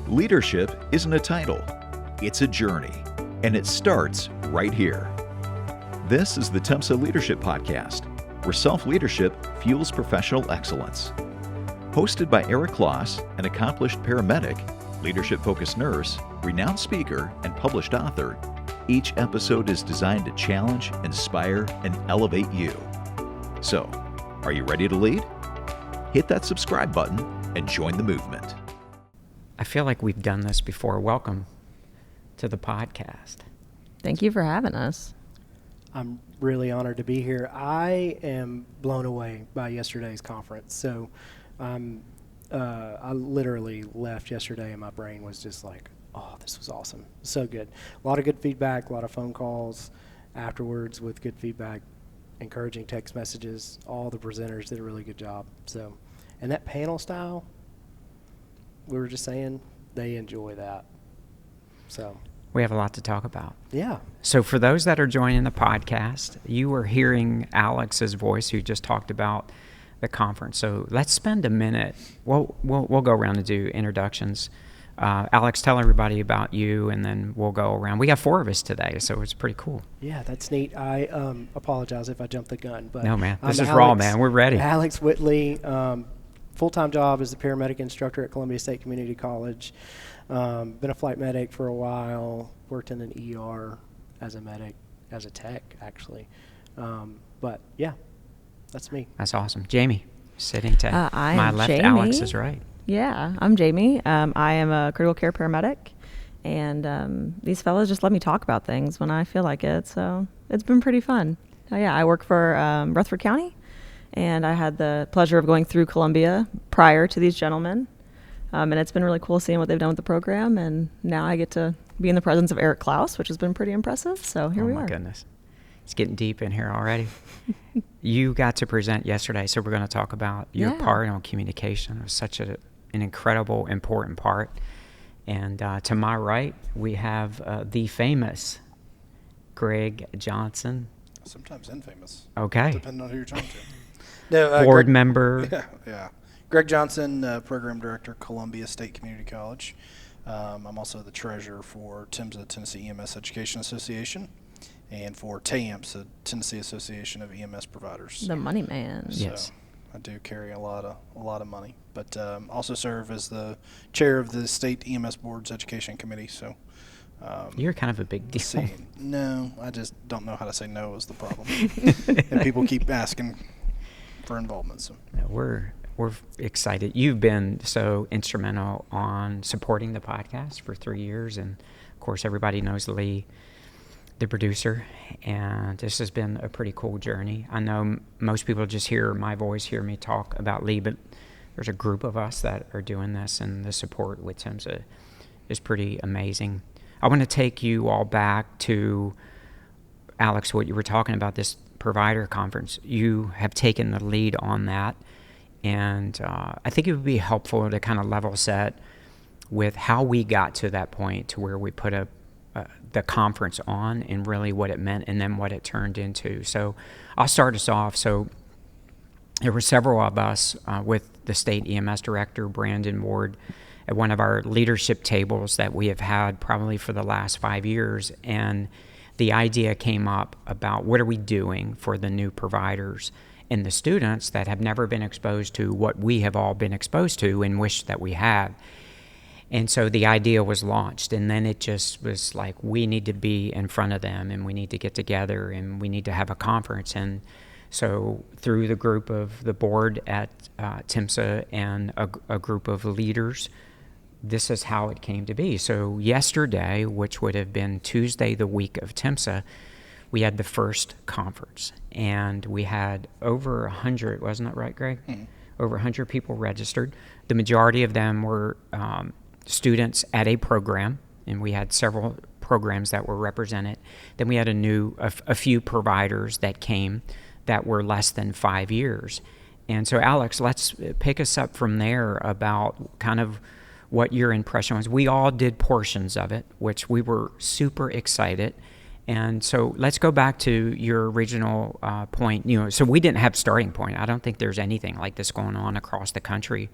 Leadership isn't a title, it's a journey, and it starts right here. This is the TIMSA Leadership Podcast, where self-leadership fuels professional excellence. Hosted by Eric Kloss, an accomplished paramedic, leadership-focused nurse, renowned speaker, and published author, each episode is designed to challenge, inspire, and elevate you. So, are you ready to lead? Hit that subscribe button and join the movement. I feel like we've done this before. Welcome to the podcast. Thank you for having us. I'm really honored to be here. I am blown away by yesterday's conference. So I literally left yesterday and my brain was just like, oh, this was awesome. So good. A lot of good feedback, a lot of phone calls afterwards with good feedback, encouraging text messages. All the presenters did a really good job. So, and that panel style, we were just saying, they enjoy that. So we have a lot to talk about. Yeah. So for those that are joining the podcast, you are hearing Alex's voice, who just talked about the conference. So let's spend a minute. We'll go around and do introductions. Alex, tell everybody about you, and then we'll go around. We got 4 of us today, so it's pretty cool. Yeah, that's neat. I apologize if I jumped the gun, but no, man, this is raw, man. We're ready. Alex Whitley, full-time job as the paramedic instructor at Columbia State Community College. Been a flight medic for a while. Worked in an ER as a medic, as a tech, actually. But yeah, that's me. That's awesome. Jamie, sitting to my left. Jamie. Alex is right. Yeah, I'm Jamie. I am a critical care paramedic, and these fellas just let me talk about things when I feel like it, so it's been pretty fun. Yeah, I work for Rutherford County, and I had the pleasure of going through Columbia prior to these gentlemen, and it's been really cool seeing what they've done with the program, and now I get to be in the presence of Eric Kloss, which has been pretty impressive, so here we are. Oh my goodness. It's getting deep in here already. You got to present yesterday, so we're going to talk about your part on communication. It was such an incredible, important part. And to my right, we have the famous Greg Johnson. Sometimes infamous. Okay. Depending on who you're talking to. No, Board member. Yeah. Greg Johnson, Program Director, Columbia State Community College. I'm also the treasurer for TIMSA, Tennessee EMS Education Association, and for TAMPS, the Tennessee Association of EMS Providers. The money man. So Yes. I do carry a lot of money, but also serve as the chair of the State EMS Board's Education Committee. So You're kind of a big deal. No, I just don't know how to say no is the problem, and people keep asking for involvement. So We're excited. You've been so instrumental on supporting the podcast for 3 years, and of course everybody knows Lee, the producer, and this has been a pretty cool journey. I know most people just hear my voice, hear me talk about Lee, but there's a group of us that are doing this, and the support with TIMSA is pretty amazing. I want to take you all back to, Alex, what you were talking about, this provider conference. You have taken the lead on that, and I think it would be helpful to kind of level set with how we got to that point to where we put the conference on, and really what it meant, and then what it turned into. So I'll start us off. So there were several of us with the state EMS director, Brandon Ward, at one of our leadership tables that we have had probably for the last 5 years. And the idea came up about what are we doing for the new providers and the students that have never been exposed to what we have all been exposed to and wish that we had. And so the idea was launched, and then it just was like, we need to be in front of them, and we need to get together, and we need to have a conference. And so through the group of the board at TIMSA and a group of leaders, this is how it came to be. So yesterday, which would have been Tuesday, the week of TIMSA, we had the first conference, and we had over 100, wasn't that right, Greg? Mm-hmm. Over 100 people registered. The majority of them were students at a program, and we had several programs that were represented. Then we had a few providers that came that were less than 5 years. And so, Alex, let's pick us up from there about kind of what your impression was. We all did portions of it, which we were super excited. And so let's go back to your original point. So we didn't have starting point. I don't think there's anything like this going on across the country.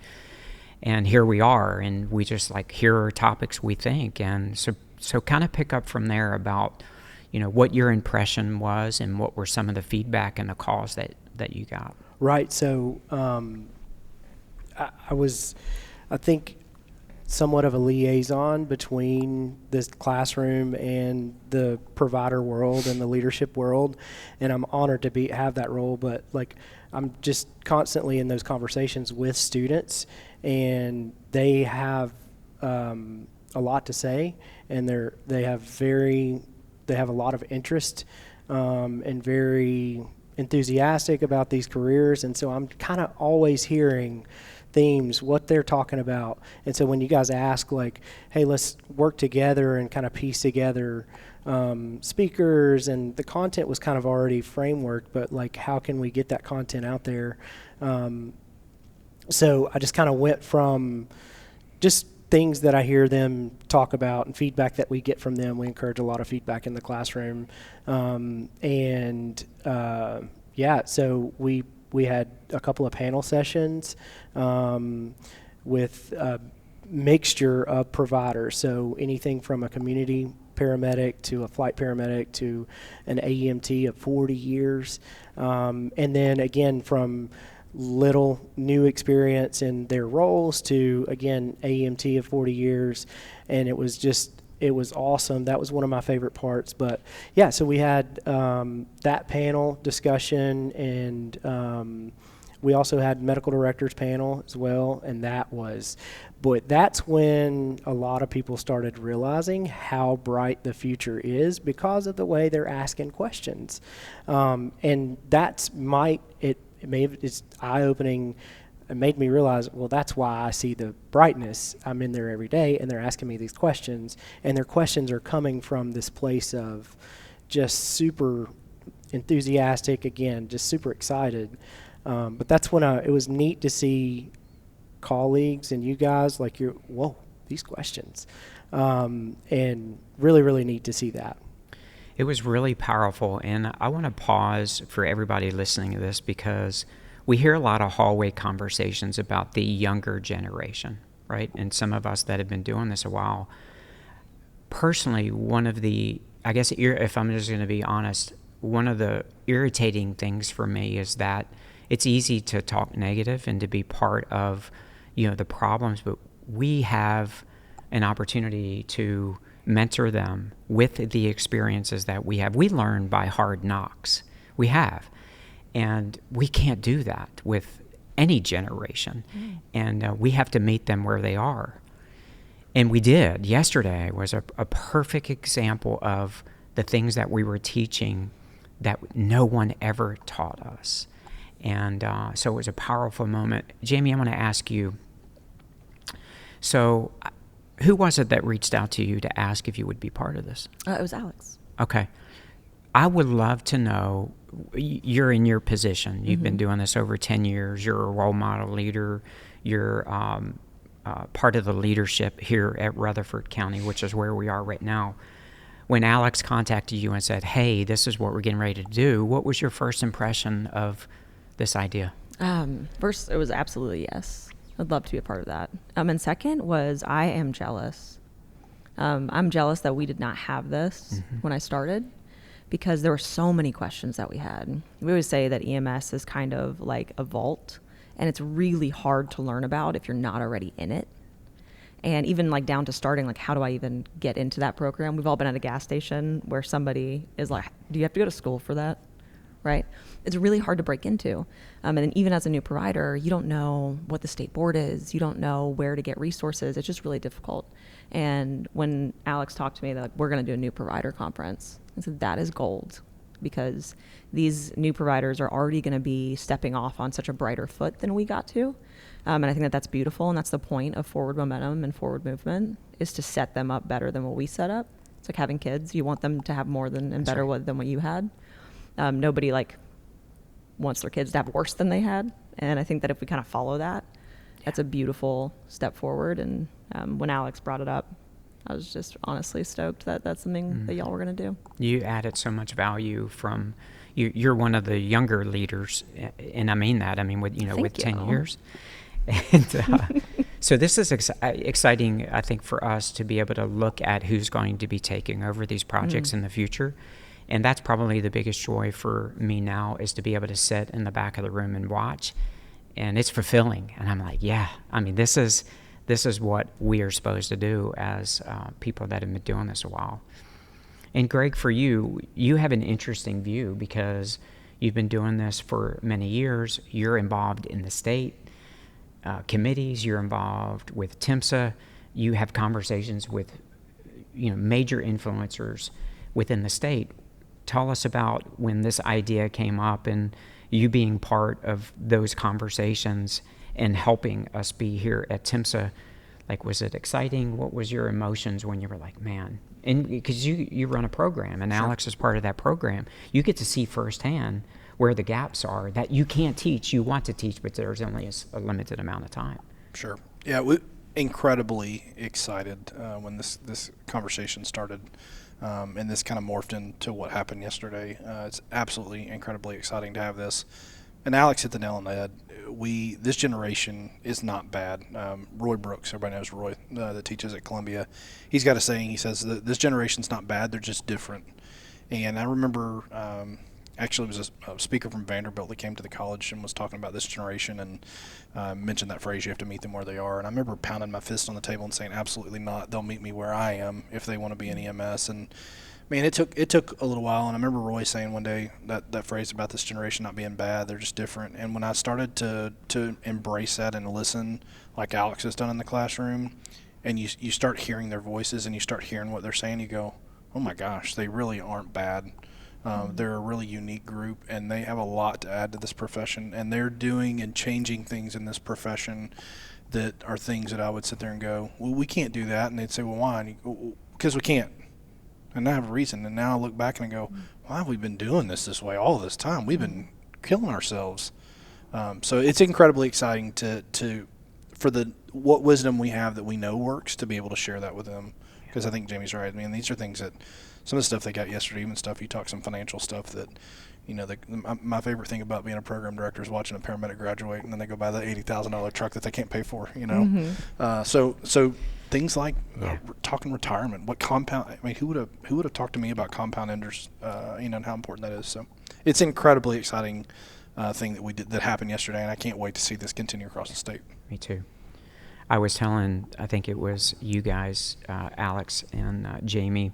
And here we are, and we just like, here are topics we think. And so kind of pick up from there about, what your impression was and what were some of the feedback and the calls that you got. Right. So I was, I think, somewhat of a liaison between this classroom and the provider world and the leadership world, and I'm honored to have that role. But like, I'm just constantly in those conversations with students, and they have a lot to say, and they have a lot of interest and very enthusiastic about these careers, and so I'm kind of always hearing themes, what they're talking about. And so when you guys ask, like, hey, let's work together and kind of piece together speakers, and the content was kind of already frameworked, but like, how can we get that content out there? So I just kind of went from just things that I hear them talk about and feedback that we get from them. We encourage a lot of feedback in the classroom. So we had a couple of panel sessions with a mixture of providers. So anything from a community paramedic to a flight paramedic to an AEMT of 40 years. And then again, from little new experience in their roles to, again, AEMT of 40 years. And it was awesome. That was one of my favorite parts. But yeah, so we had that panel discussion, and we also had medical directors panel as well. And that's when a lot of people started realizing how bright the future is because of the way they're asking questions. And it's eye-opening. It made me realize, well, that's why I see the brightness. I'm in there every day, and they're asking me these questions, and their questions are coming from this place of just super enthusiastic, again, just super excited. But that's when it was neat to see colleagues and you guys, like, whoa, these questions. And really, really neat to see that. It was really powerful, and I want to pause for everybody listening to this because we hear a lot of hallway conversations about the younger generation, right? And some of us that have been doing this a while. Personally, one of the, I guess, if I'm just going to be honest, one of the irritating things for me is that it's easy to talk negative and to be part of, the problems, but we have an opportunity to mentor them with the experiences that we have. We learn by hard knocks. We have. And we can't do that with any generation. And we have to meet them where they are. And we did. Yesterday was a perfect example of the things that we were teaching that no one ever taught us. And so it was a powerful moment. Jamie, I'm going to ask you, so who was it that reached out to you to ask if you would be part of this? It was Alex. Okay. I would love to know, you're in your position. You've been doing this over 10 years. You're a role model leader. You're part of the leadership here at Rutherford County, which is where we are right now. When Alex contacted you and said, hey, this is what we're getting ready to do, what was your first impression of this idea? First, it was absolutely yes. I'd love to be a part of that. And second was, I am jealous. I'm jealous that we did not have this when I started, because there were so many questions that we had. We always say that EMS is kind of like a vault, and it's really hard to learn about if you're not already in it. And even like down to starting, like, how do I even get into that program? We've all been at a gas station where somebody is like, do you have to go to school for that? Right? It's really hard to break into. And then even as a new provider, you don't know what the state board is. You don't know where to get resources. It's just really difficult. And when Alex talked to me, they're like, we're going to do a new provider conference. I said, that is gold, because these new providers are already going to be stepping off on such a brighter foot than we got to. And I think that that's beautiful. And that's the point of forward momentum and forward movement, is to set them up better than what we set up. It's like having kids. You want them to have more than and better than what you had. Nobody wants their kids to have worse than they had. And I think that if we kind of follow that, that's a beautiful step forward. And when Alex brought it up, I was just honestly stoked that that's something that y'all were going to do. You added so much value from, you're one of the younger leaders, and I mean that. I mean, with 10 years. And So this is exciting, I think, for us to be able to look at who's going to be taking over these projects in the future. And that's probably the biggest joy for me now, is to be able to sit in the back of the room and watch. And it's fulfilling. And I'm like, yeah, I mean, this is what we are supposed to do as people that have been doing this a while. And Greg, for you have an interesting view because you've been doing this for many years. You're involved in the state committees. You're involved with TIMSA. You have conversations with major influencers within the state. Tell us about when this idea came up and you being part of those conversations and helping us be here at TIMSA. Like, was it exciting? What was your emotions when you were like, man? And because you run a program, and Alex is part of that program, you get to see firsthand where the gaps are that you can't teach. You want to teach, but there's only a limited amount of time. Sure. Yeah, we incredibly excited when this conversation started, and this kind of morphed into what happened yesterday. It's absolutely incredibly exciting to have this. And Alex hit the nail on the head. This generation is not bad. Roy Brooks, everybody knows Roy, that teaches at Columbia. He's got a saying. He says that this generation's not bad. They're just different. And I remember, actually, it was a speaker from Vanderbilt that came to the college and was talking about this generation and mentioned that phrase, you have to meet them where they are. And I remember pounding my fist on the table and saying, absolutely not. They'll meet me where I am if they want to be in EMS. And man, it took a little while, and I remember Roy saying one day that phrase about this generation not being bad, they're just different. And when I started to embrace that and listen, like Alex has done in the classroom, and you start hearing their voices and you start hearing what they're saying, you go, oh my gosh, they really aren't bad. They're a really unique group, and they have a lot to add to this profession, and they're doing and changing things in this profession that are things that I would sit there and go, well, we can't do that. And they'd say, well, why? And you go, because we can't. And I have a reason. And now I look back and I go, why have we been doing this way all this time? We've been killing ourselves. So it's incredibly exciting for what wisdom we have that we know works, to be able to share that with them. Because I think Jamie's right. I mean, these are things that some of the stuff they got yesterday, even stuff you talk some financial stuff that, my favorite thing about being a program director is watching a paramedic graduate and then they go buy the $80,000 truck that they can't pay for. So things like talking retirement, what compound. I mean, who would have talked to me about compound enders? And how important that is. So it's an incredibly exciting thing that we did that happened yesterday, and I can't wait to see this continue across the state. Me too. I was telling, I think it was you guys, Alex and Jamie.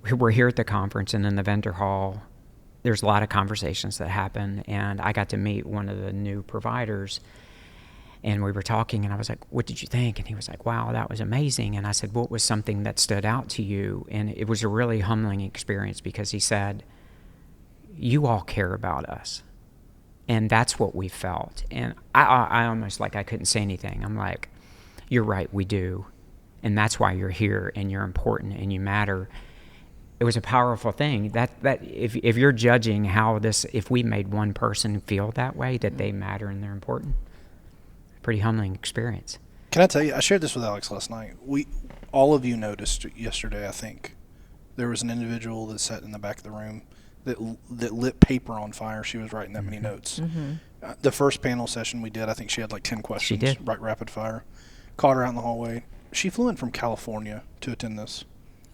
We're here at the conference, and in the vendor hall, there's a lot of conversations that happen, and I got to meet one of the new providers. And we were talking, and I was like, what did you think? And he was like, wow, that was amazing. And I said, what was something that stood out to you? And it was a really humbling experience, because he said, you all care about us. And that's what we felt. And I almost, like, I couldn't say anything. I'm like, you're right, we do. And that's why you're here, and you're important, and you matter. It was a powerful thing. That if you're judging how this, if we made one person feel that way, that they matter and they're important, pretty humbling experience. Can I tell you, I shared this with Alex last night. All of you noticed yesterday, I think, there was an individual that sat in the back of the room that lit paper on fire. She was writing that many notes. The first panel session we did, I think she had like 10 questions. She did. Right, rapid fire. Caught her out in the hallway. She flew in from California to attend this.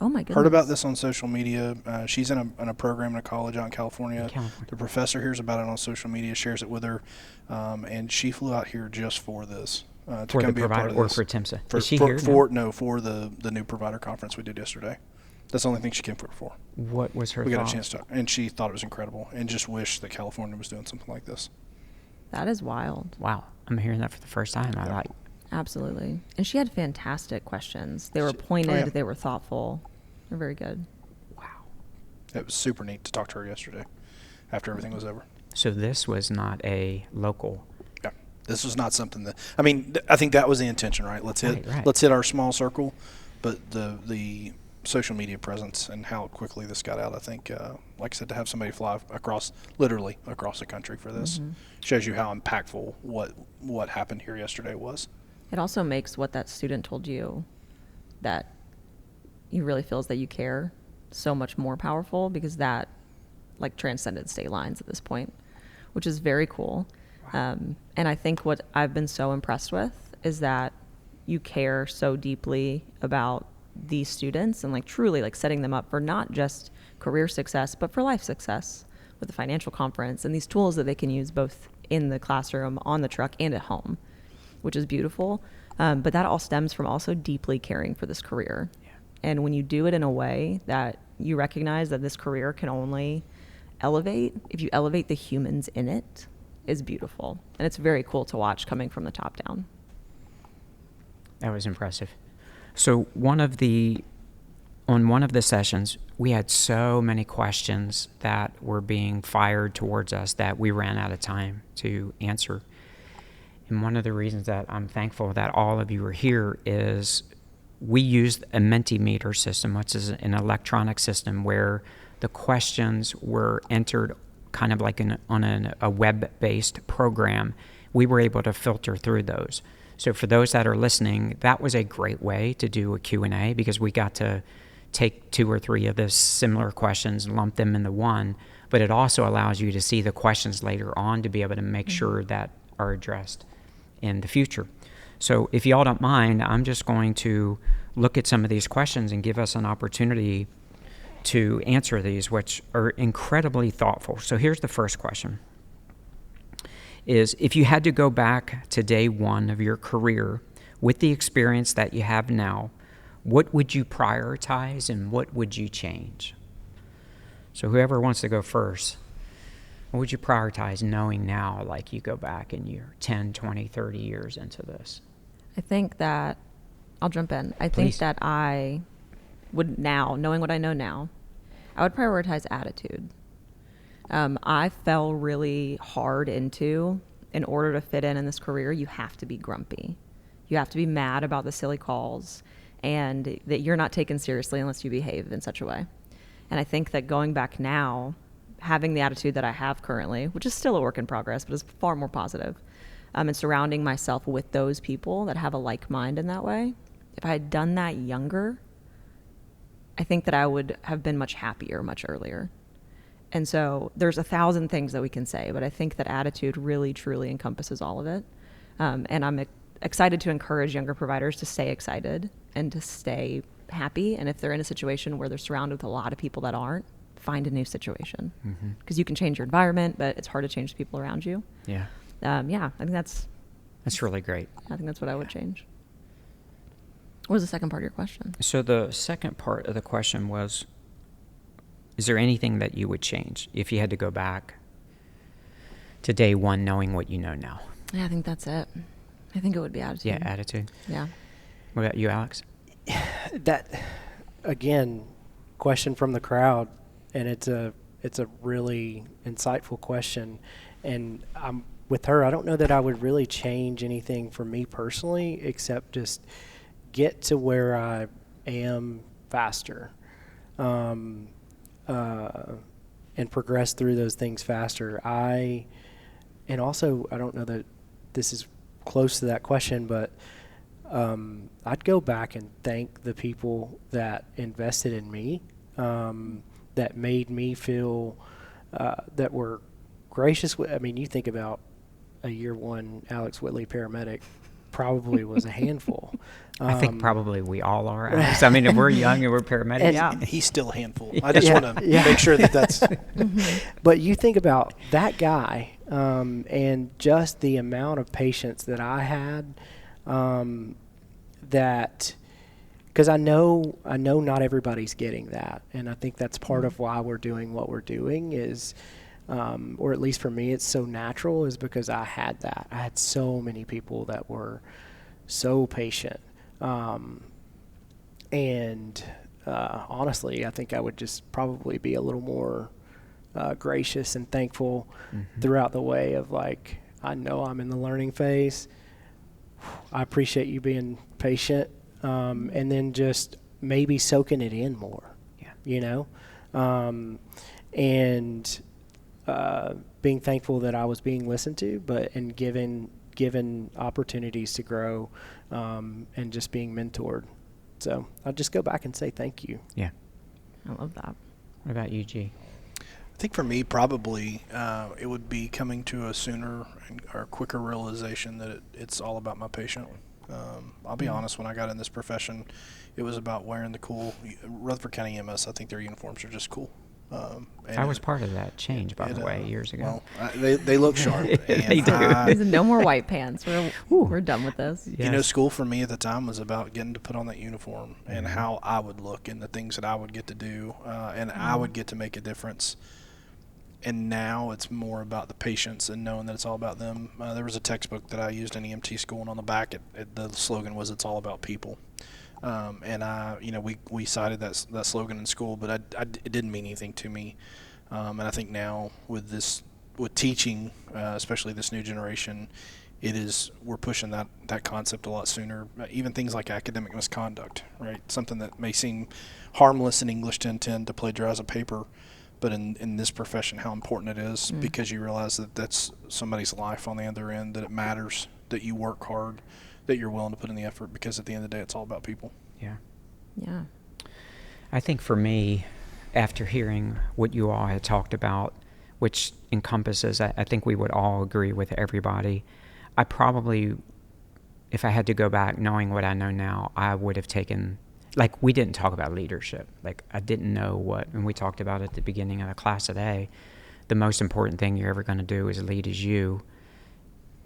Oh my goodness. Heard about this on social media. She's in a program in a college out in California. The professor hears about it on social media, shares it with her, and she flew out here just for this. To For come the be a part provider of or this. for TIMSA? For, Is she for, here for, now? No, for the new provider conference we did yesterday. That's the only thing she came for. What was her We got thought? a chance to, and she thought it was incredible, and just wished that California was doing something like this. That is wild. Wow, I'm hearing that for the first time. I like. Absolutely. And she had fantastic questions. They were pointed. They were thoughtful. They're very good. Wow. It was super neat to talk to her yesterday after everything was over. So this was not a local. Yeah, this was not something that, I mean, I think that was the intention, right? Let's hit our small circle, but the social media presence and how quickly this got out, I think, like I said, to have somebody fly literally across the country for this shows you how impactful what happened here yesterday was. It also makes what that student told you that he really feels that you care so much more powerful, because that like transcended state lines at this point, which is very cool. Wow. And I think what I've been so impressed with is that you care so deeply about these students and like truly like setting them up for not just career success, but for life success with the financial conference and these tools that they can use both in the classroom, on the truck, and at home, which is beautiful. But that all stems from also deeply caring for this career. Yeah. And when you do it in a way that you recognize that this career can only elevate if you elevate the humans in it, is beautiful. And it's very cool to watch coming from the top down. That was impressive. So on one of the sessions, we had so many questions that were being fired towards us that we ran out of time to answer. And one of the reasons that I'm thankful that all of you are here is we used a Mentimeter system, which is an electronic system where the questions were entered kind of like on a web-based program. We were able to filter through those. So for those that are listening, that was a great way to do a Q&A because we got to take 2 or 3 of the similar questions and lump them into one, but it also allows you to see the questions later on to be able to make sure that are addressed in the future. So if y'all don't mind, I'm just going to look at some of these questions and give us an opportunity to answer these, which are incredibly thoughtful. So here's the first question. Is if you had to go back to day one of your career with the experience that you have now, what would you prioritize and what would you change? So whoever wants to go first, what would you prioritize knowing now, like you go back and you're 10, 20, 30 years into this? I think that, I'll jump in. I Please. think that I would now, knowing what I know now, I would prioritize attitude. I fell really hard into, in order to fit in this career, you have to be grumpy. You have to be mad about the silly calls and that you're not taken seriously unless you behave in such a way. And I think that going back now, having the attitude that I have currently, which is still a work in progress, but is far more positive, and surrounding myself with those people that have a like mind in that way, if I had done that younger, I think that I would have been much happier much earlier. And so there's 1,000 things that we can say, but I think that attitude really, truly encompasses all of it. And I'm excited to encourage younger providers to stay excited and to stay happy. And if they're in a situation where they're surrounded with a lot of people that aren't, find a new situation. Because you can change your environment, but it's hard to change the people around you. Yeah. I think that's really great. I think that's what I would change. What was the second part of your question? So the second part of the question was, is there anything that you would change if you had to go back to day one knowing what you know now? Yeah, I think that's it. I think it would be attitude. Yeah, attitude. Yeah. What about you, Alex? That, again, question from the crowd, and it's a really insightful question. And I'm with her. I don't know that I would really change anything for me personally, except just get to where I am faster, and progress through those things faster. And also, I don't know that this is close to that question, but I'd go back and thank the people that invested in me, that made me feel that were gracious. I mean, you think about a year one Alex Whitley paramedic probably was a handful. I think probably we all are, Alex. I mean, if we're young and we're paramedics. Yeah. He's still a handful. I just want to make sure that's... But you think about that guy, and just the amount of patience that I had, that, because I know not everybody's getting that, and I think that's part of why we're doing what we're doing is, or at least for me, it's so natural, is because I had that. I had so many people that were so patient, and honestly, I think I would just probably be a little more gracious and thankful throughout the way of, like, I know I'm in the learning phase. I appreciate you being patient, and then just maybe soaking it in more, you know, and being thankful that I was being listened to, and given opportunities to grow, and just being mentored. So I'll just go back and say thank you. Yeah. I love that. What about you, G? I think for me, probably it would be coming to a sooner or quicker realization that it's all about my patient. I'll be honest, when I got in this profession, it was about wearing the cool Rutherford County EMS. I think their uniforms are just cool. I was part of that change, by the way, years ago. Well, they look sharp. They do. He said, no more white pants. We're done with this. Yes. You know, school for me at the time was about getting to put on that uniform and how I would look and the things that I would get to do, and I would get to make a difference. And now it's more about the patients and knowing that it's all about them. There was a textbook that I used in EMT school, and on the back, the slogan was "It's all about people." And we cited that slogan in school, but it didn't mean anything to me. And I think now with teaching, especially this new generation, we're pushing that concept a lot sooner. Even things like academic misconduct, right? Something that may seem harmless in English 1010 to plagiarize a paper, but in this profession, how important it is, because you realize that that's somebody's life on the other end, that it matters, that you work hard, that you're willing to put in the effort, because at the end of the day, it's all about people. Yeah. Yeah. I think for me, after hearing what you all had talked about, which encompasses, I think we would all agree with everybody, I probably, if I had to go back knowing what I know now, I would have taken, like, we didn't talk about leadership. Like, I didn't know and we talked about at the beginning of the class today, the most important thing you're ever going to do is lead as you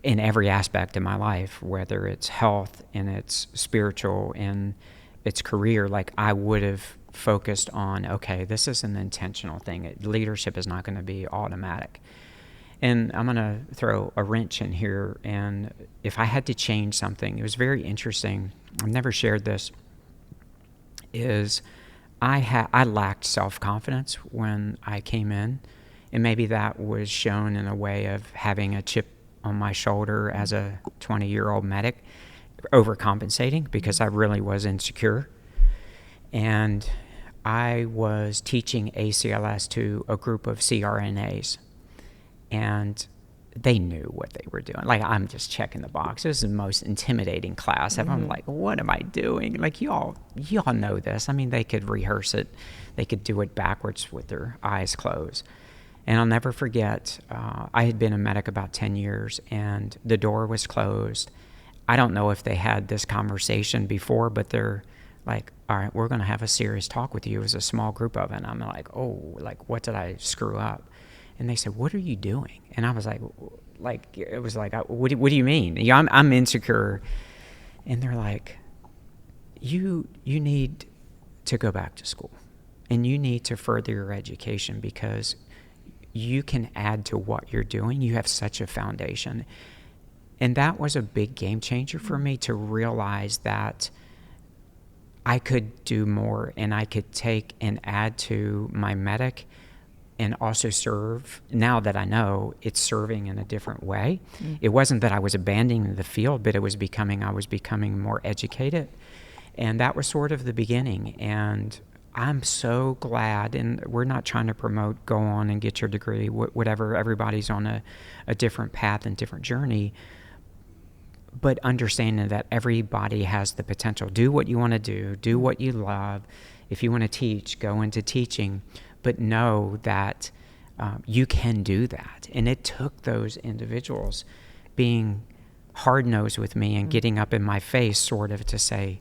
in every aspect of my life, whether it's health and it's spiritual and it's career. Like, I would have focused on, okay, this is an intentional thing. Leadership is not going to be automatic. And I'm going to throw a wrench in here. And if I had to change something, it was very interesting. I've never shared this. Is I lacked self-confidence when I came in, and maybe that was shown in a way of having a chip on my shoulder as a 20-year-old medic, overcompensating because I really was insecure. And I was teaching ACLS to a group of CRNAs, and they knew what they were doing. Like, I'm just checking the box. This is the most intimidating class ever. I'm like, what am I doing? Like, y'all know this. I mean, they could rehearse it. They could do it backwards with their eyes closed. And I'll never forget, I had been a medic about 10 years, and the door was closed. I don't know if they had this conversation before, but they're like, all right, we're going to have a serious talk with you. It was a small group of it. And I'm like, oh, like, what did I screw up? And they said, what are you doing? And I was like, it was like, what do you mean? Yeah, I'm insecure. And they're like, you need to go back to school, and you need to further your education, because you can add to what you're doing. You have such a foundation. And that was a big game changer for me, to realize that I could do more, and I could take and add to my medic and also serve. Now that I know, it's serving in a different way. It wasn't that I was abandoning the field, but I was becoming more educated. And that was sort of the beginning. And I'm so glad, and we're not trying to promote go on and get your degree, whatever. Everybody's on a different path and different journey. But understanding that everybody has the potential. Do what you want to do what you love. If you want to teach, go into teaching. But know that you can do that. And it took those individuals being hard-nosed with me and getting up in my face sort of to say,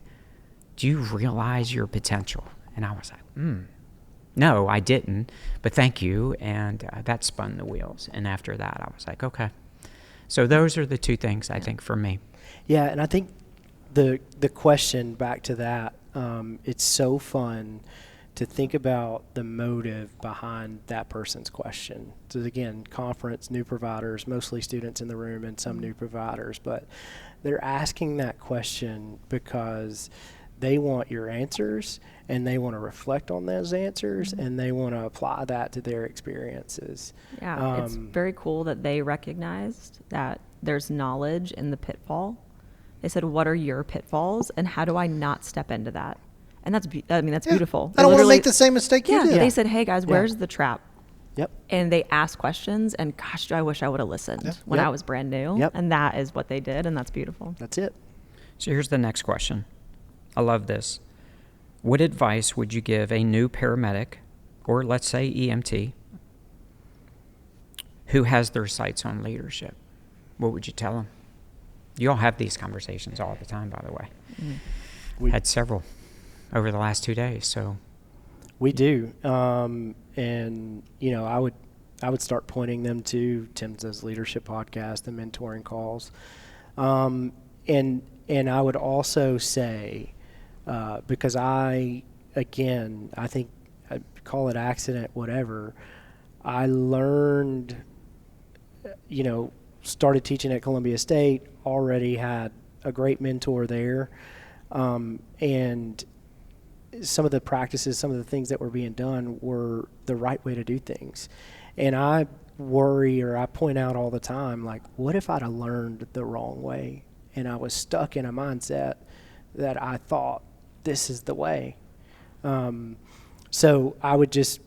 do you realize your potential? And I was like, no, I didn't, but thank you. And that spun the wheels. And after that, I was like, okay. So those are the two things I think for me. Yeah, and I think the question back to that, it's so fun to think about the motive behind that person's question. So again, conference, new providers, mostly students in the room and some new providers, but they're asking that question because they want your answers, and they want to reflect on those answers, and they want to apply that to their experiences. Yeah, it's very cool that they recognized that there's knowledge in the pitfall. They said, what are your pitfalls, and how do I not step into that? And that's beautiful. I don't want to make the same mistake you did. They said, hey guys, where's the trap? Yep. And they asked questions, and gosh, I wish I would have listened when I was brand new. Yep. And that is what they did, and that's beautiful. That's it. So here's the next question. I love this. What advice would you give a new paramedic, or let's say EMT, who has their sights on leadership? What would you tell them? You all have these conversations all the time, by the way. We Had several over the last 2 days, so. We do, and I would start pointing them to Tim's leadership podcast and mentoring calls, and I would also say, because I think I call it accident, whatever. I learned, started teaching at Columbia State. Already had a great mentor there, and some of the practices, some of the things that were being done were the right way to do things. And I worry, or I point out all the time, like, what if I'd have learned the wrong way and I was stuck in a mindset that I thought this is the way? So I would just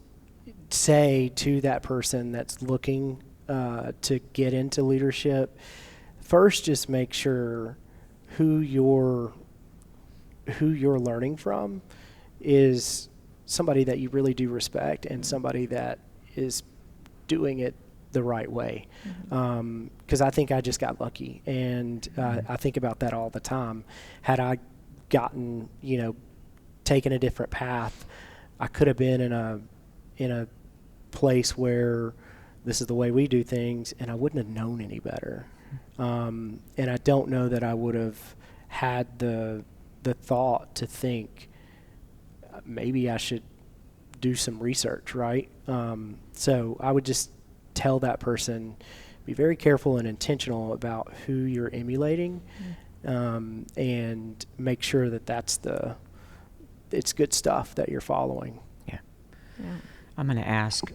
say to that person that's looking to get into leadership, first, just make sure who you're learning from is somebody that you really do respect and somebody that is doing it the right way. Because I think I just got lucky, and I think about that all the time. Had I gotten, taken a different path, I could have been in a place where this is the way we do things, and I wouldn't have known any better. And I don't know that I would have had the thought to think maybe I should do some research, right? So I would just tell that person, be very careful and intentional about who you're emulating, and make sure that it's good stuff that you're following. Yeah. I'm going to ask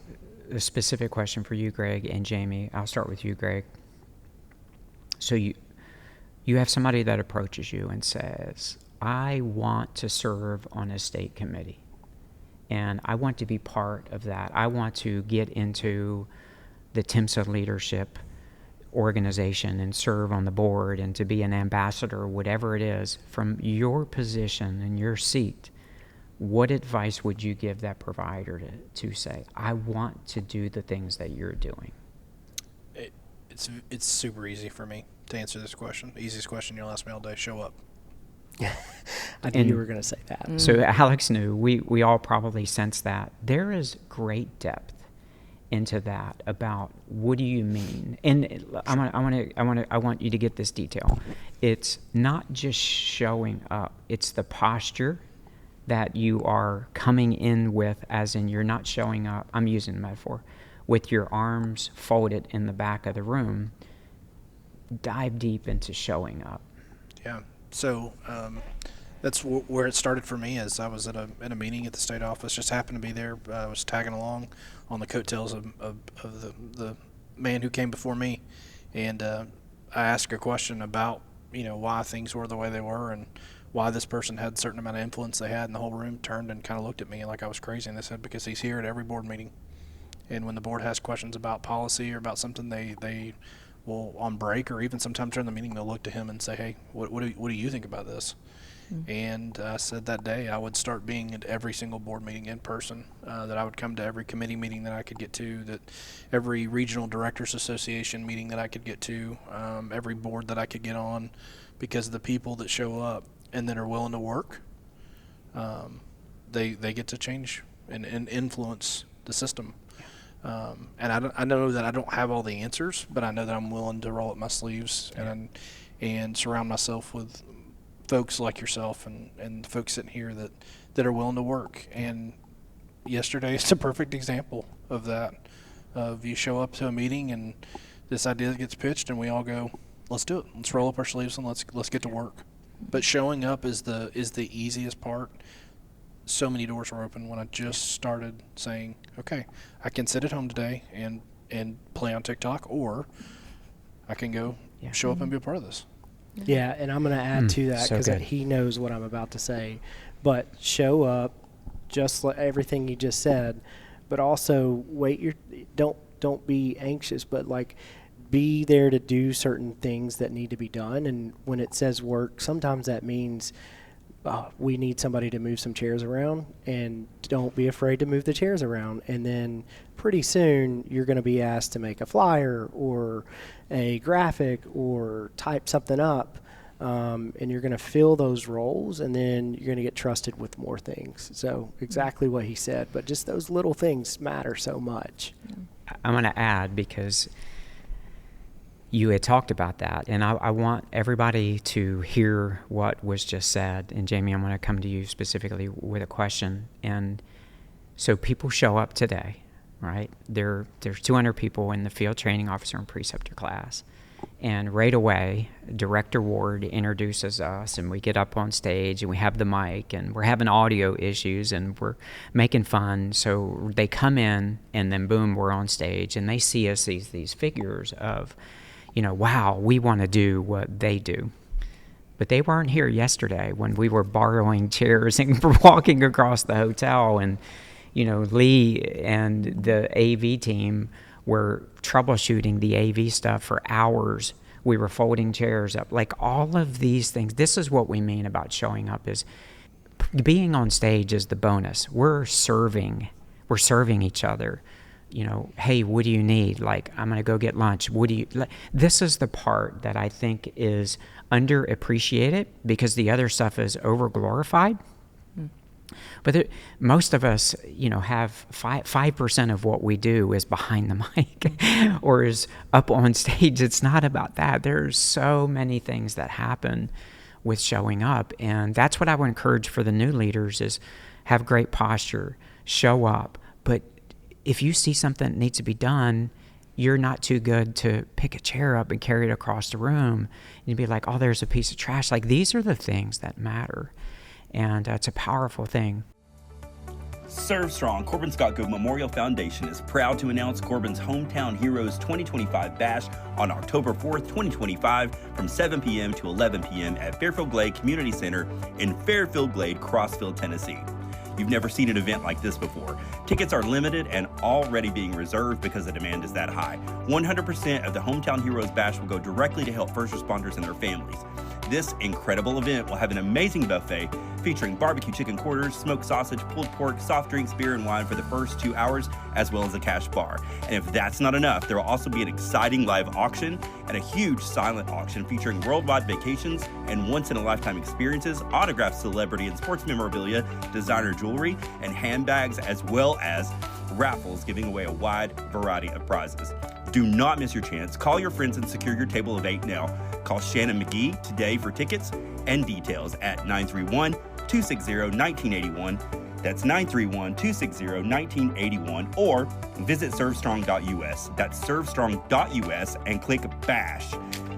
a specific question for you, Greg, and Jamie. I'll start with you, Greg. So you have somebody that approaches you and says, I want to serve on a state committee, and I want to be part of that. I want to get into the TIMSA leadership organization and serve on the board and to be an ambassador, whatever it is. From your position and your seat, what advice would you give that provider to say, I want to do the things that you're doing? It's super easy for me to answer this question. The easiest question you'll ask me all day: show up. I knew you were going to say that. So Alex knew. We all probably sense that. There is great depth into that about what do you mean, and I want you to get this detail. It's not just showing up; it's the posture that you are coming in with, as in you're not showing up. I'm using a metaphor with your arms folded in the back of the room. Dive deep into showing up. Yeah. So that's where it started for me. As I was at a meeting at the state office, just happened to be there. I was tagging along on the coattails of the man who came before me, and I asked a question about why things were the way they were and why this person had a certain amount of influence they had, and the whole room turned and kind of looked at me like I was crazy, and they said, because he's here at every board meeting, and when the board has questions about policy or about something, they will, on break or even sometimes during the meeting, they'll look to him and say, hey, what do you think about this? And I said that day I would start being at every single board meeting in person, that I would come to every committee meeting that I could get to, that every regional directors association meeting that I could get to, every board that I could get on, because the people that show up and that are willing to work, they get to change and influence the system. And I know that I don't have all the answers, but I know that I'm willing to roll up my sleeves and surround myself with folks like yourself and folks sitting here that are willing to work. And yesterday is a perfect example of that. Of you show up to a meeting and this idea gets pitched and we all go, let's do it. Let's roll up our sleeves and let's get to work. But showing up is the easiest part. So many doors were open when I just started saying, okay, I can sit at home today and play on TikTok, or I can go show up and be a part of this. Yeah, and I'm going to add to that because he knows what I'm about to say. But show up, just like everything you just said, but also don't be anxious, but like be there to do certain things that need to be done. And when it says work, sometimes that means we need somebody to move some chairs around, and don't be afraid to move the chairs around. And then pretty soon you're going to be asked to make a flyer or a graphic or type something up, and you're going to fill those roles, and then you're going to get trusted with more things. So exactly what he said, but just those little things matter so much. I'm going to add, because you had talked about that, and I want everybody to hear what was just said. And Jamie, I'm going to come to you specifically with a question. And so people show up today, right? There's 200 people in the field training officer and preceptor class. And right away, Director Ward introduces us, and we get up on stage, and we have the mic, and we're having audio issues, and we're making fun. So they come in, and then boom, we're on stage, and they see us, these figures of, wow, we want to do what they do. But they weren't here yesterday when we were borrowing chairs and walking across the hotel, and Lee and the AV team were troubleshooting the AV stuff for hours. We were folding chairs up, like all of these things. This is what we mean about showing up, is being on stage is the bonus. We're serving each other. Hey, what do you need? Like, I'm going to go get lunch. This is the part that I think is underappreciated, because the other stuff is over-glorified. But most of us, have 5% of what we do is behind the mic or is up on stage. It's not about that. There's so many things that happen with showing up. And that's what I would encourage for the new leaders, is have great posture, show up. But if you see something that needs to be done, you're not too good to pick a chair up and carry it across the room. And you'd be like, oh, there's a piece of trash. Like, these are the things that matter. And it's a powerful thing. Serve Strong Corbin Scott Goode Memorial Foundation is proud to announce Corbin's Hometown Heroes 2025 Bash on October 4th, 2025 from 7 p.m. to 11 p.m. at Fairfield Glade Community Center in Fairfield Glade, Crossville, Tennessee. You've never seen an event like this before. Tickets are limited and already being reserved because the demand is that high. 100% of the Hometown Heroes Bash will go directly to help first responders and their families. This incredible event will have an amazing buffet featuring barbecue chicken quarters, smoked sausage, pulled pork, soft drinks, beer, and wine for the first 2 hours, as well as a cash bar. And if that's not enough, there will also be an exciting live auction and a huge silent auction featuring worldwide vacations and once-in-a-lifetime experiences, autographed celebrity and sports memorabilia, designer jewelry, and handbags, as well as raffles giving away a wide variety of prizes. Do not miss your chance. Call your friends and secure your table of 8 now. Call Shannon McGee today for tickets and details at 931-260-1981. That's 931-260-1981, or visit servestrong.us. That's servestrong.us and click BASH.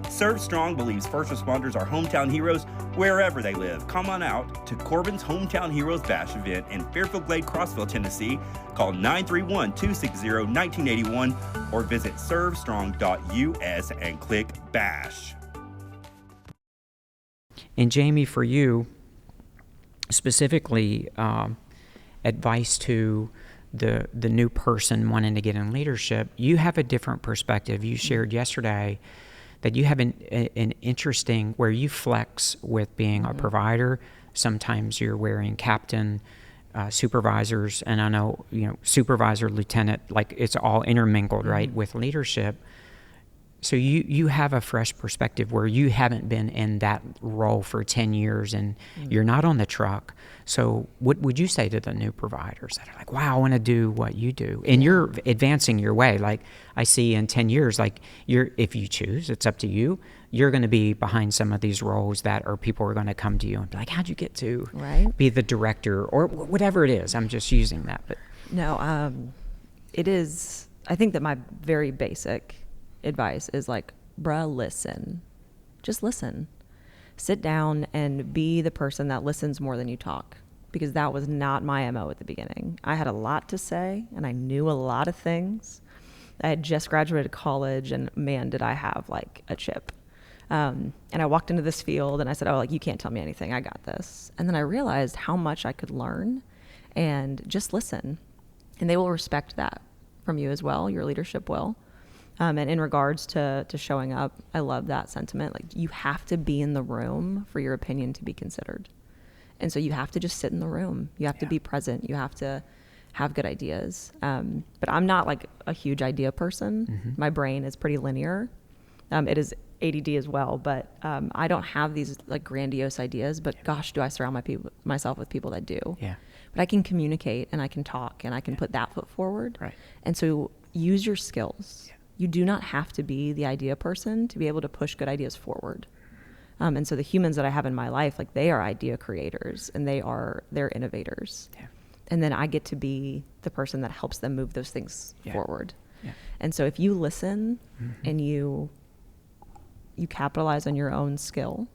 Serve Strong believes first responders are hometown heroes wherever they live. Come on out to Corbin's Hometown Heroes Bash event in Fairfield Glade, Crossville, Tennessee. Call 931-260-1981 or visit servestrong.us and click BASH. And Jamie, for you, specifically, advice to the new person wanting to get in leadership, you have a different perspective. You shared yesterday that you have an interesting, where you flex with being a provider. Sometimes you're wearing captain, supervisors, and I know, supervisor, lieutenant, like it's all intermingled, right, with leadership. So you have a fresh perspective where you haven't been in that role for 10 years and you're not on the truck. So what would you say to the new providers that are like, wow, I want to do what you do? And you're advancing your way. Like I see in 10 years, like if you choose, it's up to you. You're going to be behind some of these roles that are people are going to come to you and be like, how'd you get to be the director or whatever it is? I'm just using that. But no, it is, I think that my very basic advice is like, bruh, listen. Just listen. Sit down and be the person that listens more than you talk, because that was not my MO at the beginning. I had a lot to say and I knew a lot of things. I had just graduated college and man, did I have like a chip. And I walked into this field and I said, oh, like, you can't tell me anything. I got this. And then I realized how much I could learn and just listen. And they will respect that from you as well. Your leadership will. And in regards to showing up, I love that sentiment. Like, you have to be in the room for your opinion to be considered. And so you have to just sit in the room. You have to be present. You have to have good ideas. But I'm not like a huge idea person. My brain is pretty linear. It is ADD as well, but I don't have these like grandiose ideas, but gosh, do I surround myself with people that do. Yeah. But I can communicate and I can talk and I can put that foot forward. Right. And so use your skills. You do not have to be the idea person to be able to push good ideas forward. And so the humans that I have in my life, like they are idea creators and they're innovators. Yeah. And then I get to be the person that helps them move those things forward. Yeah. And so if you listen and you capitalize on your own skill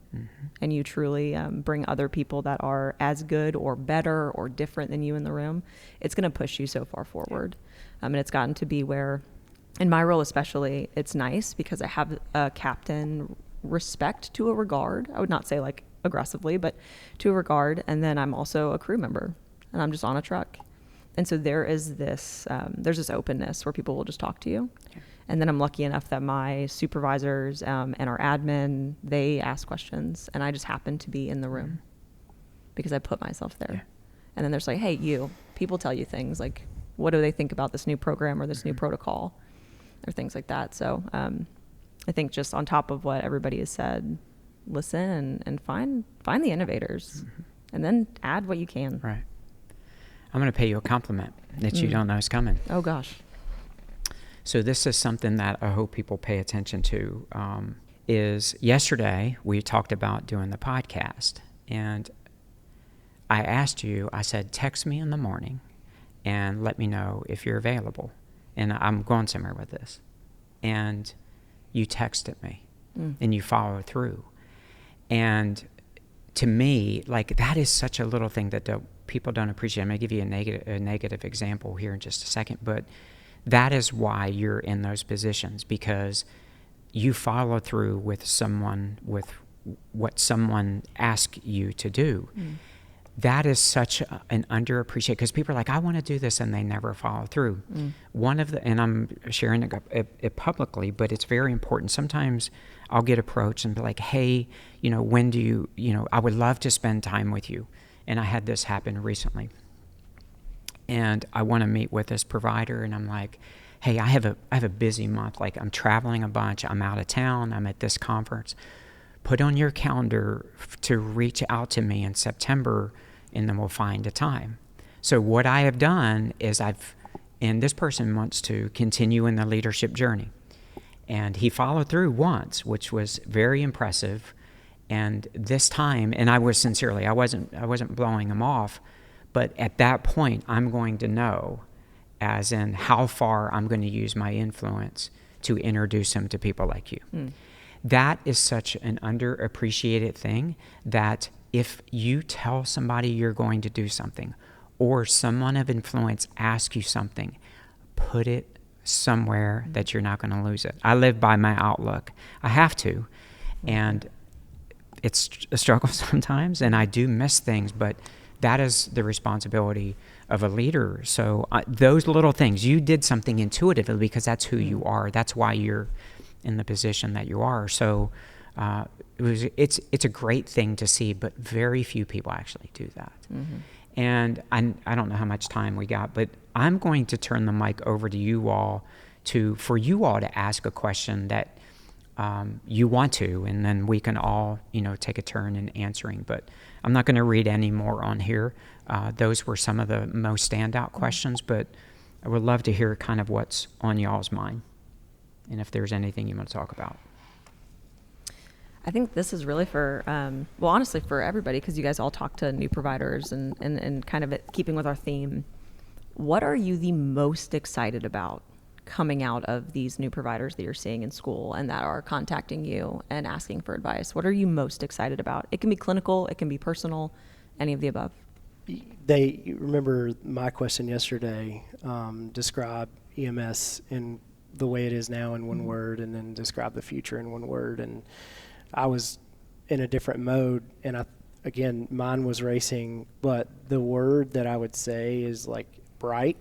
and you truly bring other people that are as good or better or different than you in the room, it's going to push you so far forward. And it's gotten to be where, in my role especially, it's nice because I have a captain respect to a regard. I would not say like aggressively, but to a regard. And then I'm also a crew member and I'm just on a truck. And so there's this openness where people will just talk to you. Yeah. And then I'm lucky enough that my supervisors and our admin, they ask questions and I just happen to be in the room because I put myself there. Yeah. And then there's like, hey, people tell you things like, what do they think about this new program or this new protocol or things like that. So I think just on top of what everybody has said, listen and find the innovators and then add what you can. Right. I'm going to pay you a compliment that you don't know is coming. Oh, gosh. So this is something that I hope people pay attention to. Is yesterday we talked about doing the podcast, and I asked you, I said, text me in the morning and let me know if you're available. And I'm going somewhere with this. And you texted me and you followed through. And to me, like that is such a little thing that people don't appreciate. I'm going to give you a negative example here in just a second, but that is why you're in those positions, because you follow through with what someone asks you to do. That is such an underappreciated, because people are like, I want to do this, and they never follow through. And I'm sharing it publicly, but it's very important. Sometimes I'll get approached and be like, hey, when do I would love to spend time with you. And I had this happen recently. And I want to meet with this provider, and I'm like, hey, I have a busy month. Like, I'm traveling a bunch. I'm out of town. I'm at this conference. Put on your calendar to reach out to me in September, and then we'll find a time. So what I have done is and this person wants to continue in the leadership journey. And he followed through once, which was very impressive. And this time, and I wasn't blowing him off, but at that point, I'm going to know, as in how far I'm going to use my influence to introduce him to people like you. That is such an underappreciated thing, that if you tell somebody you're going to do something, or someone of influence asks you something, put it somewhere that you're not going to lose it. I live by my outlook. I have to. And it's a struggle sometimes, and I do miss things, but that is the responsibility of a leader. So those little things, you did something intuitively because that's who you are. That's why you're in the position that you are. So it's a great thing to see, but very few people actually do that. And I don't know how much time we got, but I'm going to turn the mic over to you all for you all to ask a question that you want to, and then we can all, take a turn in answering. But I'm not going to read any more on here. Those were some of the most standout questions, but I would love to hear kind of what's on y'all's mind, and if there's anything you want to talk about. I think this is really for, honestly, for everybody, because you guys all talk to new providers and kind of keeping with our theme. What are you the most excited about coming out of these new providers that you're seeing in school and that are contacting you and asking for advice? What are you most excited about? It can be clinical, it can be personal, any of the above. They remember my question yesterday, describe EMS in the way it is now in one word, and then describe the future in one word. And I was in a different mode, and again, mine was racing, but the word that I would say is like bright.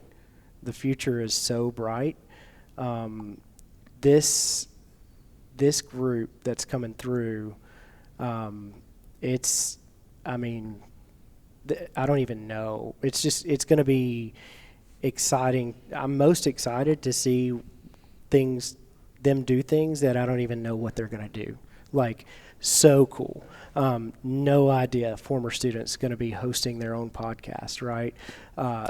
The future is so bright. This group that's coming through, I don't even know. It's going to be exciting. I'm most excited to see them do things that I don't even know what they're going to do. Like, so cool. No idea former students going to be hosting their own podcast, right?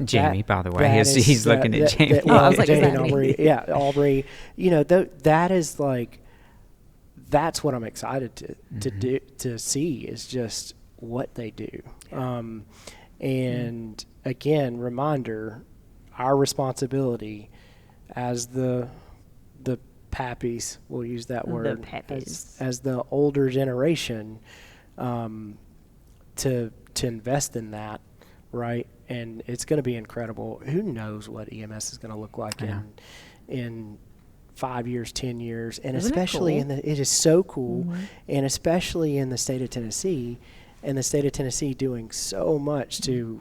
Jamie, by the way, he's looking at Jamie. Well, I was like, Jamie is that and me? Aubrey, yeah, Aubrey. You know, that is like, that's what I'm excited to see, is just what they do. And again, reminder, our responsibility as the pappies, we'll use that word, as the older generation, to invest in that, right? And it's going to be incredible. Who knows what EMS is going to look like in 5 years, 10 years, and Isn't especially it cool? it is so cool, and especially in the state of Tennessee, and the state of Tennessee doing so much to,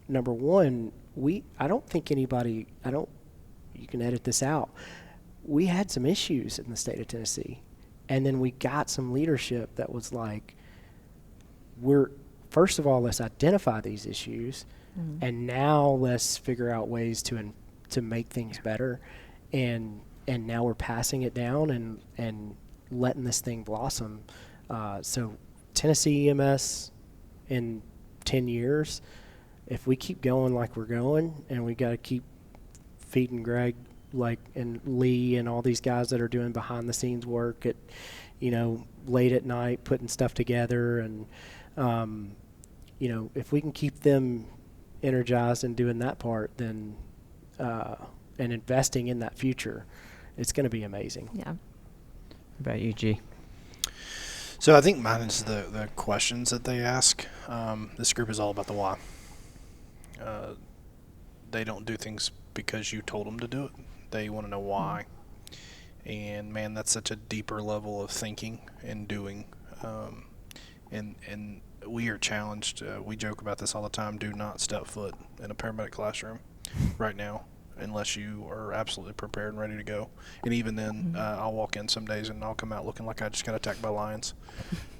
number one, I don't think anybody, you can edit this out, we had some issues in the state of Tennessee, and then we got some leadership that was like, first of all, let's identify these issues, and now let's figure out ways to make things better, and now we're passing it down and letting this thing blossom. So Tennessee EMS in 10 years, if we keep going like we're going, and we got to keep feeding Greg, and Lee and all these guys that are doing behind the scenes work at, late at night, putting stuff together, and if we can keep them energized and doing that part, then and investing in that future, it's going to be amazing. Yeah. How about you, G? So I think mine is the questions that they ask. This group is all about the why. They don't do things because you told them to do it. They want to know why. And man, that's such a deeper level of thinking and doing. And we are challenged. We joke about this all the time. Do not step foot in a paramedic classroom right now unless you are absolutely prepared and ready to go. And even then, I'll walk in some days and I'll come out looking like I just got attacked by lions,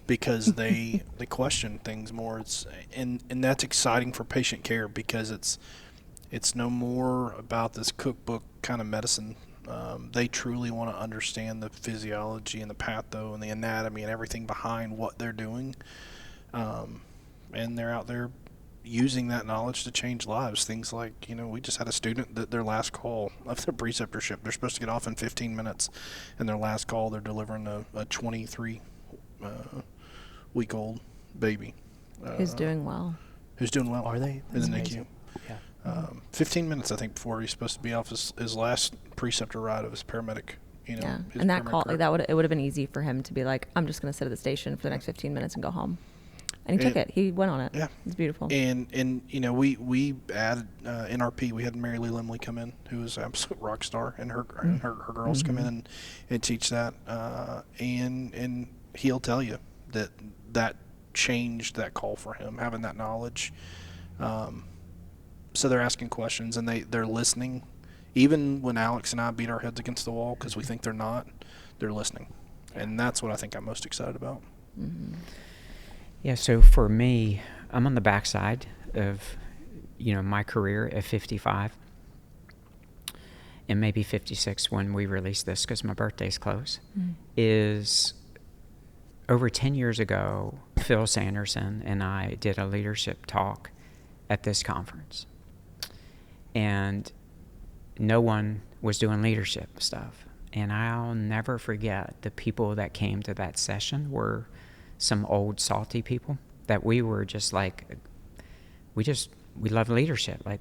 because they question things more. And that's exciting for patient care, because it's no more about this cookbook kind of medicine. They truly want to understand the physiology and the patho and the anatomy and everything behind what they're doing. And they're out there using that knowledge to change lives. Things like, we just had a student that their last call of their preceptorship, they're supposed to get off in 15 minutes, and their last call, they're delivering a 23-week-old baby. Who's doing well. Are they? In the NICU. Yeah. 15 minutes, I think, before he's supposed to be off his last preceptor ride of his paramedic. Yeah. His And that paramedic call, career. it would have been easy for him to be like, I'm just going to sit at the station for the next 15 minutes and go home. And he took it. He went on it. Yeah. It's beautiful. And we added NRP. We had Mary Lee Limley come in, who was an absolute rock star, and her girls come in and teach that. And he'll tell you that changed that call for him, having that knowledge. So they're asking questions, and they're listening. Even when Alex and I beat our heads against the wall because we think they're not, they're listening. And that's what I think I'm most excited about. Mm-hmm. Yeah, so for me, I'm on the backside of, my career at 55 and maybe 56 when we release this, because my birthday's close, is over 10 years ago, Phil Sanderson and I did a leadership talk at this conference. And no one was doing leadership stuff. And I'll never forget the people that came to that session were some old salty people that we were just like, we love leadership. Like,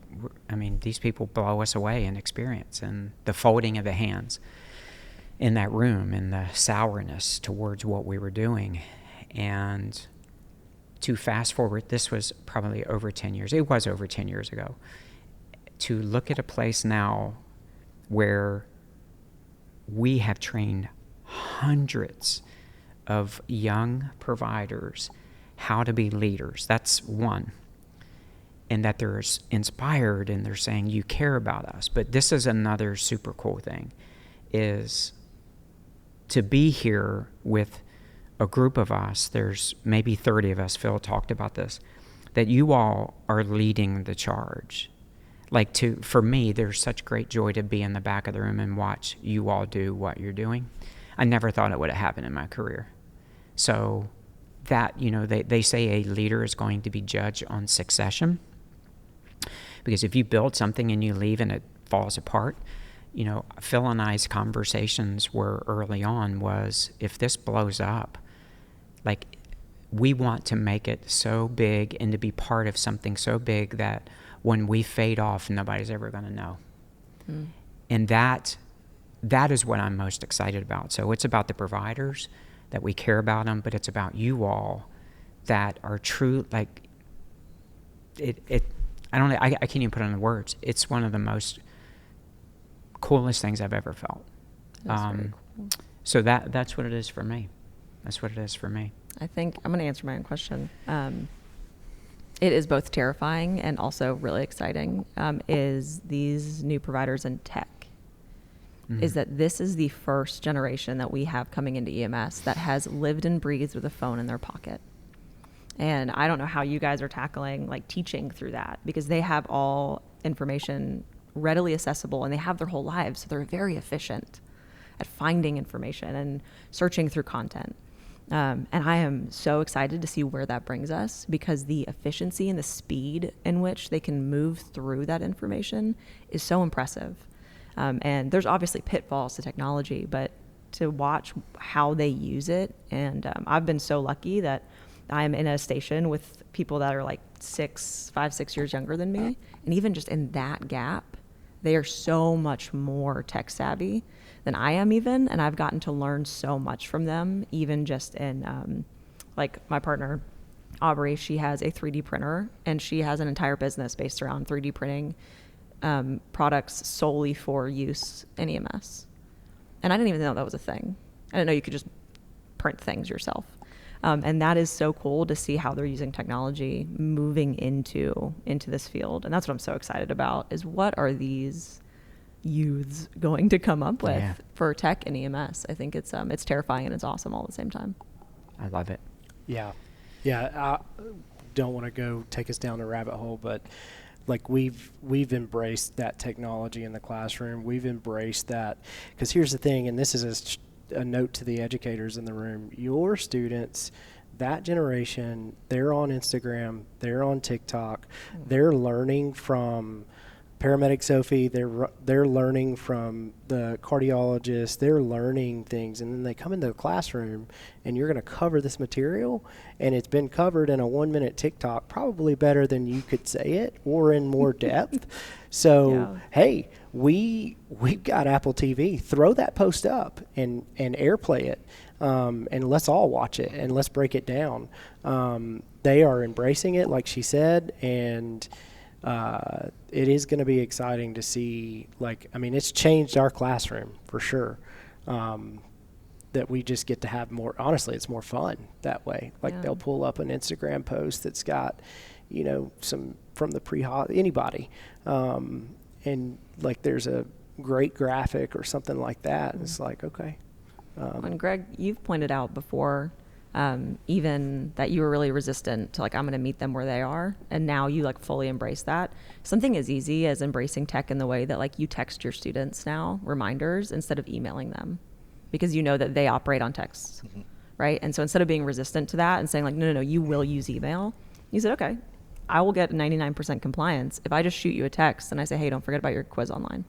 these people blow us away in experience, and the folding of the hands in that room and the sourness towards what we were doing. And to fast forward, this was probably over 10 years. It was over 10 years ago. To look at a place now where we have trained hundreds of young providers how to be leaders. That's one. And that they're inspired and they're saying, you care about us. But this is another super cool thing, is to be here with a group of us. There's maybe 30 of us. Phil talked about this. that you all are leading the charge. Like for me, there's such great joy to be in the back of the room and watch you all do what you're doing. I never thought it would have happened in my career. So that, they say a leader is going to be judged on succession. Because if you build something and you leave and it falls apart, Phil and I's conversations were early on was, if this blows up, like, we want to make it so big and to be part of something so big that when we fade off, nobody's ever going to know. And that is what I'm most excited about. So it's about the providers, that we care about them, but it's about you all that are true. Like, I can't even put it into words. It's one of the most coolest things I've ever felt. That's very cool. So that's what it is for me. That's what it is for me. I think I'm going to answer my own question. It is both terrifying and also really exciting, is these new providers in tech. Is that this is the first generation that we have coming into EMS that has lived and breathed with a phone in their pocket. And I don't know how you guys are tackling like teaching through that, because they have all information readily accessible and they have their whole lives. So they're very efficient at finding information and searching through content. And I am so excited to see where that brings us, because the efficiency and the speed in which they can move through that information is so impressive. And there's obviously pitfalls to technology, but to watch how they use it. And I've been so lucky that I'm in a station with people that are like 5, 6 years younger than me. And even just in that gap, they are so much more tech savvy than I am even. And I've gotten to learn so much from them, even just in like my partner, Aubrey, she has a 3D printer and she has an entire business based around 3D printing products solely for use in EMS. And I didn't even know that was a thing. I didn't know you could just print things yourself. And that is so cool to see how they're using technology moving into this field. And that's what I'm so excited about, is what are these youths going to come up with for tech and EMS? I think it's terrifying and it's awesome all at the same time. I love it. Yeah. I don't want to go take us down the rabbit hole, but like we've embraced that technology in the classroom. We've embraced that, because here's the thing, and this is a note to the educators in the room. Your students, that generation, they're on Instagram, they're on TikTok, they're learning from Paramedic Sophie, they're learning from the cardiologist, they're learning things, and then they come into the classroom and you're going to cover this material, and it's been covered in a 1-minute TikTok, probably better than you could say it or in more depth. So hey, we've got Apple TV, throw that post up and airplay it, and let's all watch it and let's break it down. They are embracing it, like she said, and it is going to be exciting to see. It's changed our classroom for sure. That we just get to have more, honestly, it's more fun that way. They'll pull up an Instagram post that's got, some from the anybody. And like there's a great graphic or something like that. And it's like, okay. And Greg, you've pointed out before, even that you were really resistant to I'm going to meet them where they are. And now you fully embrace that. Something as easy as embracing tech in the way that you text your students now, reminders, instead of emailing them, because you know that they operate on texts, right? And so instead of being resistant to that and saying no, you will use email, you said, okay, I will get 99% compliance if I just shoot you a text and I say, hey, don't forget about your quiz online.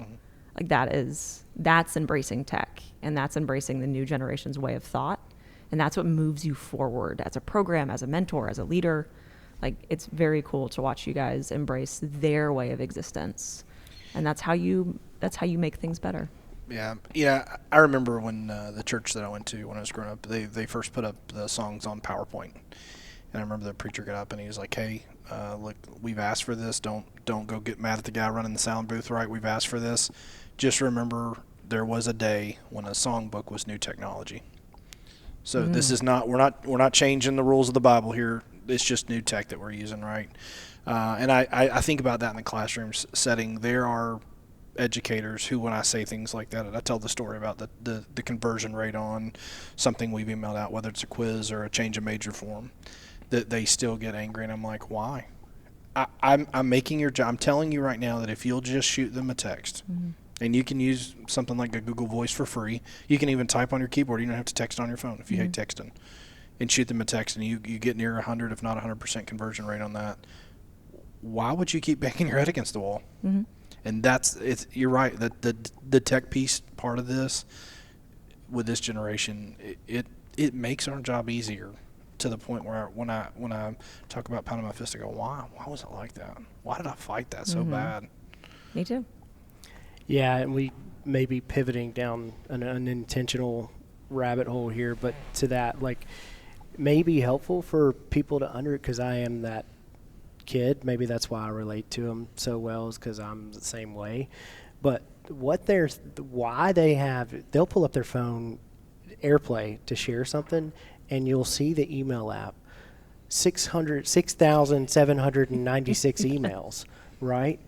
That's embracing tech, and that's embracing the new generation's way of thought. And that's what moves you forward as a program, as a mentor, as a leader. It's very cool to watch you guys embrace their way of existence. And that's how you make things better. Yeah. I remember when the church that I went to when I was growing up, they first put up the songs on PowerPoint. And I remember the preacher got up and he was like, hey, look, we've asked for this. Don't go get mad at the guy running the sound booth, right? We've asked for this. Just remember there was a day when a songbook was new technology. So this is not, we're not changing the rules of the Bible here. It's just new tech that we're using, right? And I think about that in the classroom setting. There are educators who, when I say things like that, and I tell the story about the conversion rate on something we've emailed out, whether it's a quiz or a change of major form, that they still get angry. And I'm like, why? I'm making your job. I'm telling you right now that if you'll just shoot them a text, and you can use something like a Google Voice for free. You can even type on your keyboard. You don't have to text on your phone if you hate texting, and shoot them a text, and you get near 100, if not 100% conversion rate on that. Why would you keep banging your head against the wall? And you're right. The tech piece part of this with this generation, it makes our job easier to the point where when I talk about pounding my fist, I go, why was it like that? Why did I fight that so bad? Me too. Yeah, and we may be pivoting down an unintentional rabbit hole here, but to that, like, may be helpful for people to because I am that kid. Maybe that's why I relate to them so well, is because I'm the same way. But they'll pull up their phone AirPlay to share something, and you'll see the email app, 6,796 emails, right?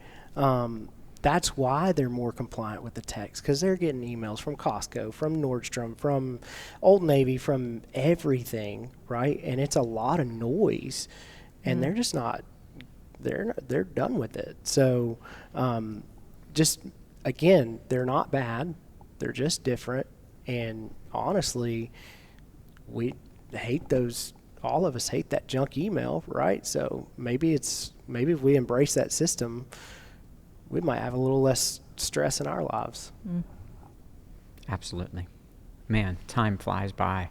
That's why they're more compliant with the text, because they're getting emails from Costco, from Nordstrom, from Old Navy, from everything, right? And it's a lot of noise, and they're just not. They're done with it. So, just again, they're not bad. They're just different. And honestly, we hate those. All of us hate that junk email, right? So maybe if we embrace that system, we might have a little less stress in our lives. Absolutely. Man, time flies by.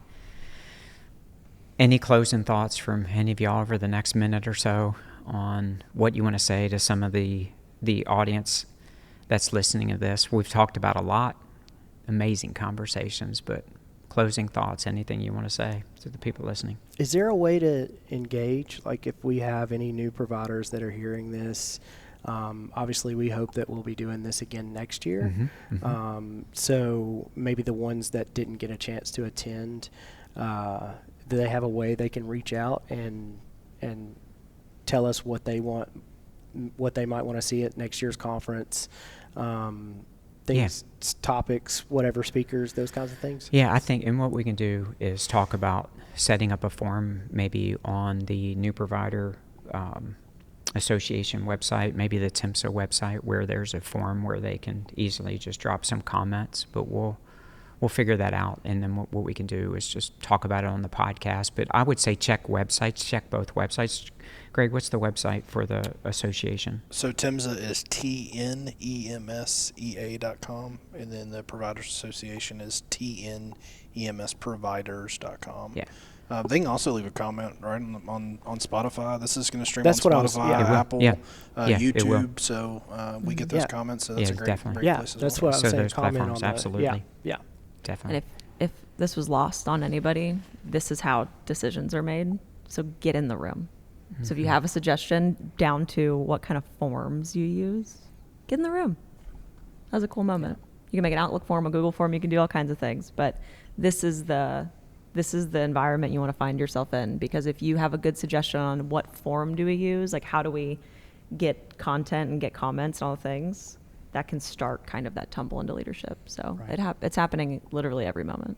Any closing thoughts from any of y'all over the next minute or so on what you want to say to some of the audience that's listening to this? We've talked about a lot, amazing conversations, but closing thoughts, anything you want to say to the people listening? Is there a way to engage, like if we have any new providers that are hearing this? Obviously, we hope that we'll be doing this again next year. So maybe the ones that didn't get a chance to attend, do they have a way they can reach out and tell us what they want, what they might want to see at next year's conference? Things, topics, whatever, speakers, those kinds of things? Yeah, I think, and what we can do is talk about setting up a forum maybe on the new provider association website, maybe the TIMSA website, where there's a forum where they can easily just drop some comments, but we'll figure that out. And then what we can do is just talk about it on the podcast. But I would say check both websites. Greg, what's the website for the association? So TIMSA is TNEMSEA.com, and then the Providers Association is TNEMSproviders.com. Yeah. They can also leave a comment right on Spotify. This is going to stream That's on what Spotify, Apple, YouTube. So we get those comments. So that's a great place as that's well. what I was saying. Those Comment platforms, on absolutely. Yeah. Definitely. And if this was lost on anybody, this is how decisions are made. So get in the room. So if you have a suggestion down to what kind of forms you use, get in the room. That was a cool moment. You can make an Outlook form, a Google form, you can do all kinds of things. But this is the environment you want to find yourself in, because if you have a good suggestion on what form do we use, like how do we get content and get comments and all the things, that can start kind of that tumble into leadership. So it's happening literally every moment.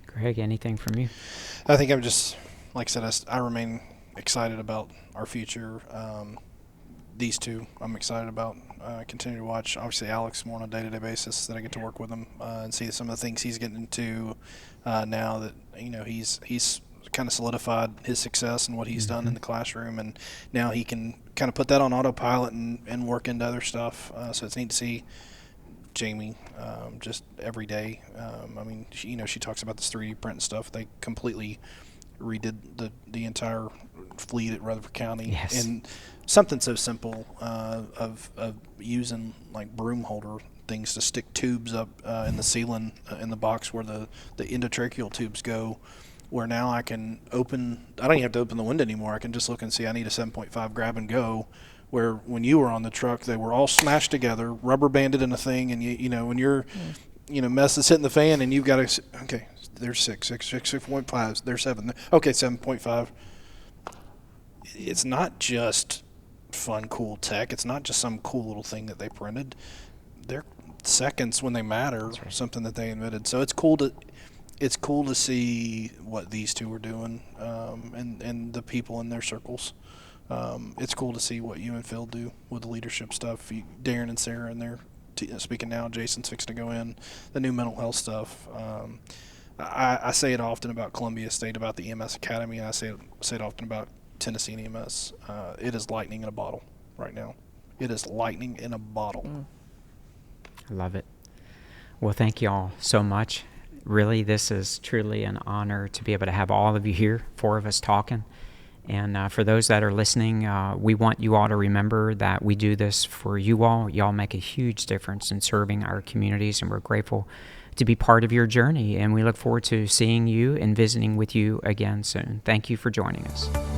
Greg, anything from you? I think I'm just, like I said, I remain excited about our future. These two, I'm excited about. Continue to watch. Obviously, Alex more on a day-to-day basis that I get to work with him and see some of the things he's getting into now that he's kind of solidified his success and what he's done in the classroom, and now he can kind of put that on autopilot and work into other stuff. So it's neat to see Jamie just every day. I mean, she talks about this 3D print stuff. They completely redid the entire fleet at Rutherford County. Yes. And something so simple of using like broom holder things to stick tubes up in the ceiling in the box where the endotracheal tubes go, where now I don't even have to open the window anymore. I can just look and see I need a 7.5 grab and go, where when you were on the truck, they were all smashed together, rubber banded in a thing, and when you're mess is hitting the fan and you've got to, okay, there's 6.5, there's 7, okay, 7.5. It's not just fun, cool tech. It's not just some cool little thing that they printed. They're seconds when they matter, something that they invented. So it's cool to see what these two are doing, and the people in their circles. It's cool to see what you and Phil do with the leadership stuff. Darren and Sarah in there speaking now. Jason's fixing to go in. The new mental health stuff. I say it often about Columbia State, about the EMS Academy, and I say it often about Tennessee and EMS. It is lightning in a bottle right now. It is lightning in a bottle. I love it. Well, thank you all so much. Really, this is truly an honor to be able to have all of you here, 4 of us talking. And for those that are listening, we want you all to remember that we do this for you all. Y'all make a huge difference in serving our communities, and we're grateful to be part of your journey. And we look forward to seeing you and visiting with you again soon. Thank you for joining us.